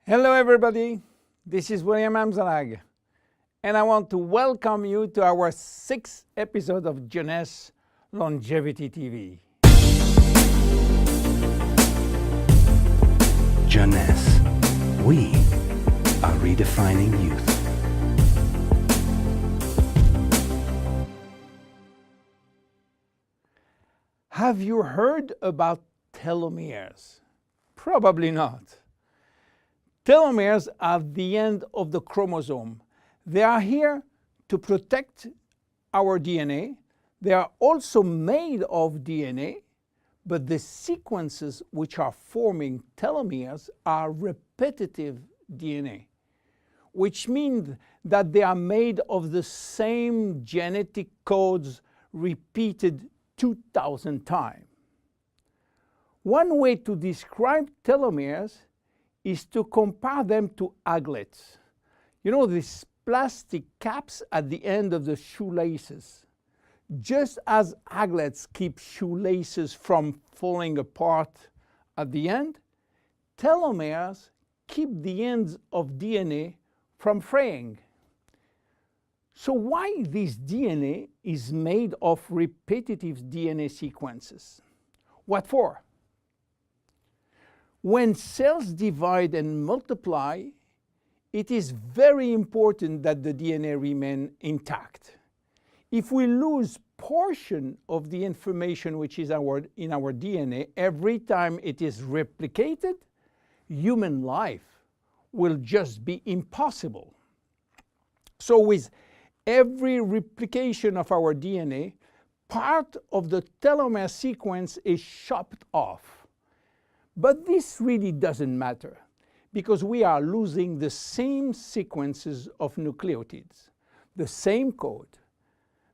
Hello everybody, this is William Amzalag, and I want to welcome you to our 6th episode of Jeunesse Longevity TV. Jeunesse, we are redefining youth. Have you heard about telomeres? Probably not. Telomeres are the end of the chromosome. They are here to protect our DNA. They are also made of DNA, but the sequences which are forming telomeres are repetitive DNA, which means that they are made of the same genetic codes repeated 2,000 times. One way to describe telomeres is to compare them to aglets. You know, these plastic caps at the end of the shoelaces. Just as aglets keep shoelaces from falling apart at the end, telomeres keep the ends of DNA from fraying. So why this DNA is made of repetitive DNA sequences? What for? When cells divide and multiply, it is very important that the DNA remain intact. If we lose portion of the information which is in our DNA every time it is replicated, human life will just be impossible. So with every replication of our DNA, part of the telomere sequence is chopped off. But this really doesn't matter, because we are losing the same sequences of nucleotides, the same code.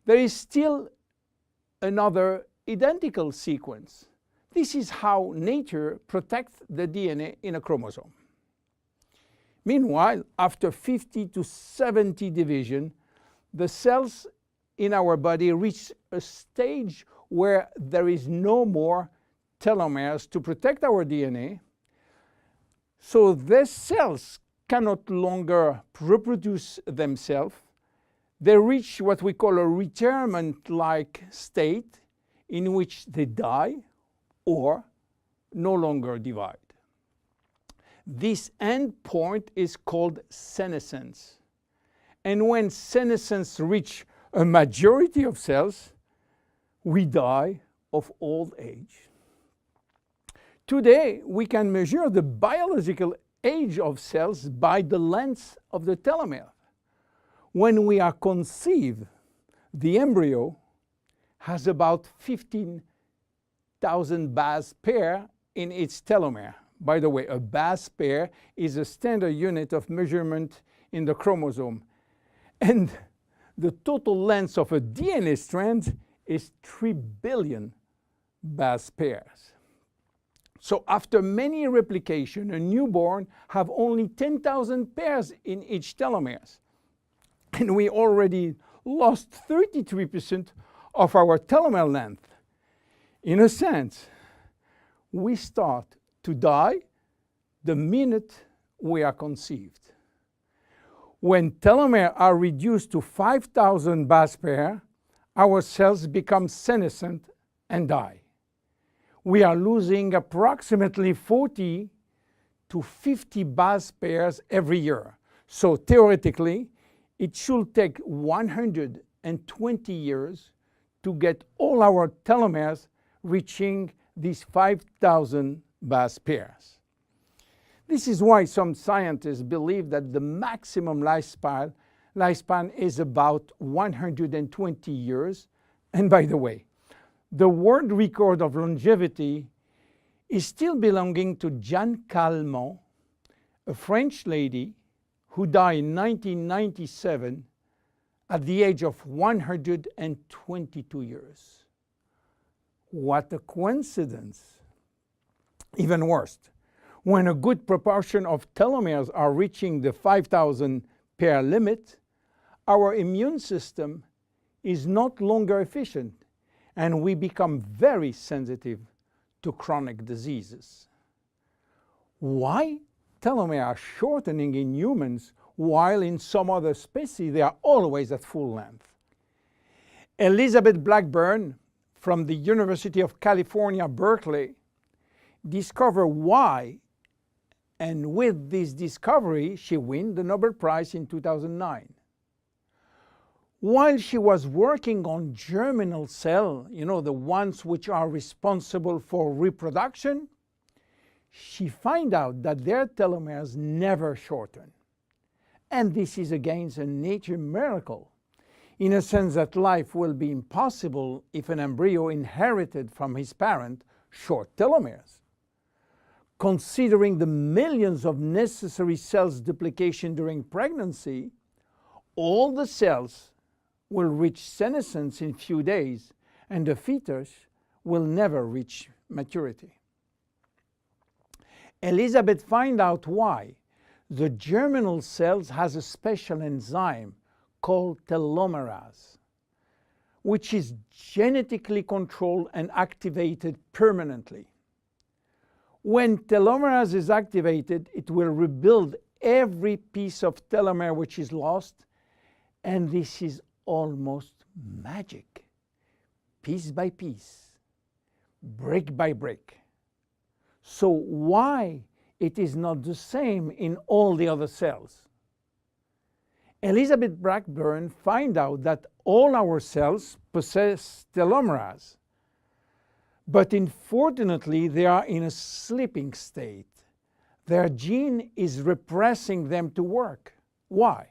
There is still another identical sequence. This is how nature protects the DNA in a chromosome. Meanwhile, after 50 to 70 division, the cells in our body reach a stage where there is no more telomeres to protect our DNA, so these cells cannot longer reproduce themselves. They reach what we call a retirement-like state in which they die or no longer divide. This end point is called senescence. And when senescence reaches a majority of cells, we die of old age. Today, we can measure the biological age of cells by the length of the telomere. When we are conceived, the embryo has about 15,000 base pair in its telomere. By the way, a base pair is a standard unit of measurement in the chromosome. And the total length of a DNA strand is 3 billion base pairs. So after many replications, a newborn have only 10,000 pairs in each telomeres. And we already lost 33% of our telomere length. In a sense, we start to die the minute we are conceived. When telomeres are reduced to 5,000 base pairs, our cells become senescent and die. We are losing approximately 40 to 50 base pairs every year. So theoretically, it should take 120 years to get all our telomeres reaching these 5,000 base pairs. This is why some scientists believe that the maximum lifespan is about 120 years. And by the way, the world record of longevity is still belonging to Jeanne Calment, a French lady who died in 1997 at the age of 122 years. What a coincidence! Even worse, when a good proportion of telomeres are reaching the 5,000 pair limit, our immune system is not longer efficient, and we become very sensitive to chronic diseases. Why telomeres are shortening in humans, while in some other species they are always at full length. Elizabeth Blackburn from the University of California, Berkeley, discovered why, and with this discovery, she won the Nobel Prize in 2009. While she was working on germinal cells, the ones which are responsible for reproduction, she found out that their telomeres never shorten. And this is again a nature miracle, in a sense that life will be impossible if an embryo inherited from his parent short telomeres. Considering the millions of necessary cells duplication during pregnancy, all the cells will reach senescence in few days, and the fetus will never reach maturity. Elizabeth found out why. The germinal cells has a special enzyme called telomerase, which is genetically controlled and activated permanently. When telomerase is activated, it will rebuild every piece of telomere which is lost, and this is almost magic. Piece by piece, brick by brick. So why it is not the same in all the other cells? Elizabeth Blackburn found out that all our cells possess telomerase, but unfortunately they are in a sleeping state. Their gene is repressing them to work. Why?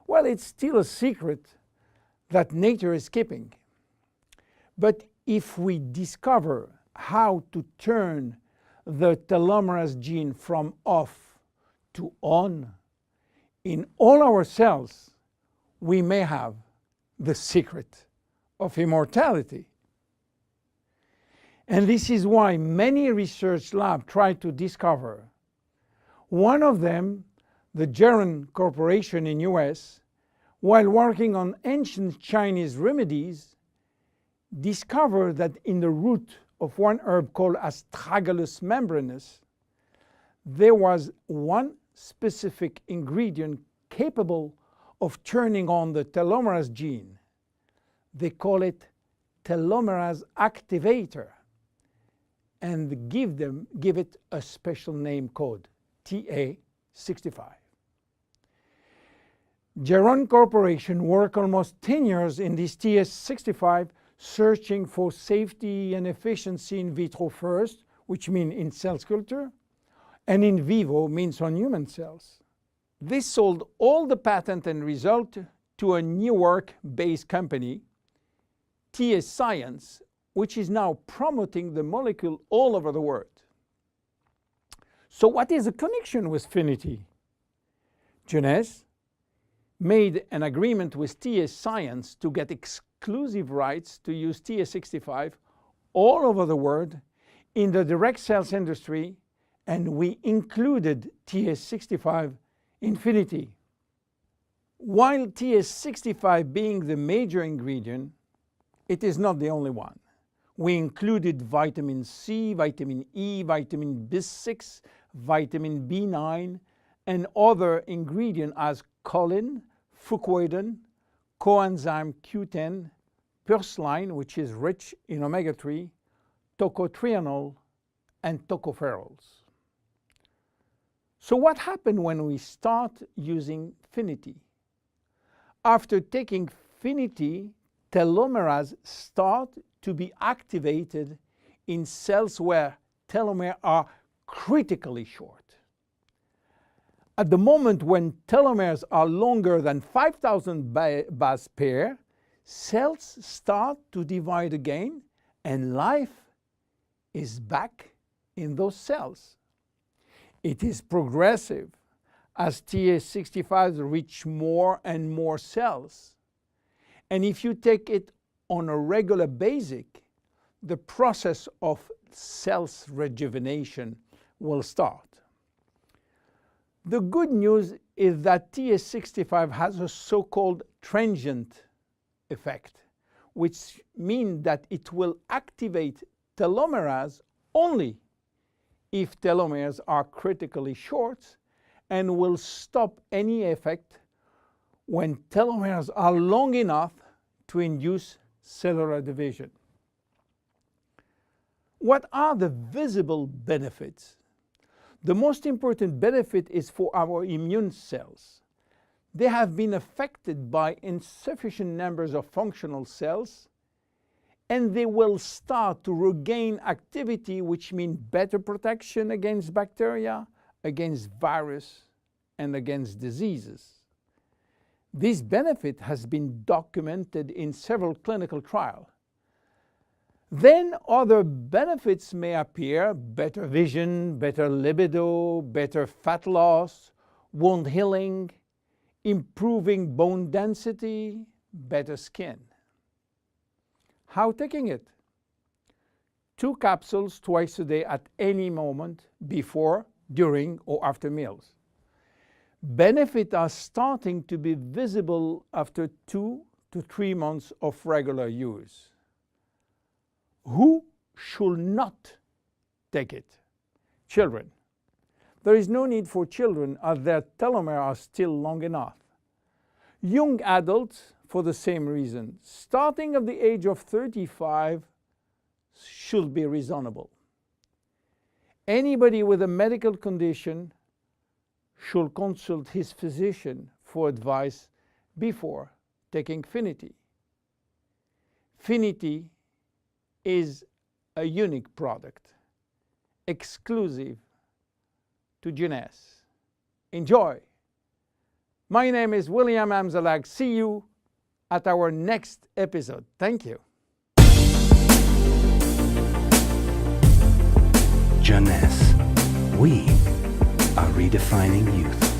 Well, it's still a secret that nature is keeping. But if we discover how to turn the telomerase gene from off to on in all our cells, we may have the secret of immortality. And this is why many research labs try to discover. One of them, the Jeunesse Corporation in US, while working on ancient Chinese remedies, discovered that in the root of one herb called Astragalus membranus, there was one specific ingredient capable of turning on the telomerase gene. They call it telomerase activator, and give it a special name code, TA65. Jeunesse Corporation worked almost 10 years in this TA65, searching for safety and efficiency in vitro first, which means in cell culture, and in vivo means on human cells. This sold all the patent and result to a Newark-based company, TA Science, which is now promoting the molecule all over the world. So what is the connection with Finiti? Jeunesse made an agreement with TA Science to get exclusive rights to use TA65 all over the world in the direct sales industry, and we included TA65 in Finiti. While TA65 being the major ingredient, it is not the only one. We included vitamin C, vitamin E, vitamin B6, vitamin B9, and other ingredients as choline, fucoidan, coenzyme Q10, purslane, which is rich in omega-3, tocotrienol, and tocopherols. So what happened when we start using Finiti? After taking Finiti, telomerase start to be activated in cells where telomeres are critically short. At the moment when telomeres are longer than 5,000 base pair, cells start to divide again, and life is back in those cells. It is progressive as TA65 reach more and more cells. And if you take it on a regular basis, the process of cells rejuvenation will start. The good news is that TA65 has a so-called transient effect, which means that it will activate telomerase only if telomeres are critically short and will stop any effect when telomeres are long enough to induce cellular division. What are the visible benefits? The most important benefit is for our immune cells. They have been affected by insufficient numbers of functional cells, and they will start to regain activity, which means better protection against bacteria, against virus, and against diseases. This benefit has been documented in several clinical trials. Then other benefits may appear: better vision, better libido, better fat loss, wound healing, improving bone density, better skin. How taking it? 2 capsules twice a day at any moment, before, during, or after meals. Benefits are starting to be visible after 2 to 3 months of regular use. Who should not take it? Children. There is no need for children, as their telomeres are still long enough. Young adults, for the same reason, starting at the age of 35, should be reasonable. Anybody with a medical condition should consult his physician for advice before taking Finiti. Finiti is a unique product, exclusive to Jeunesse. Enjoy! My name is William Amzalag. See you at our next episode. Thank you. Jeunesse. We are redefining youth.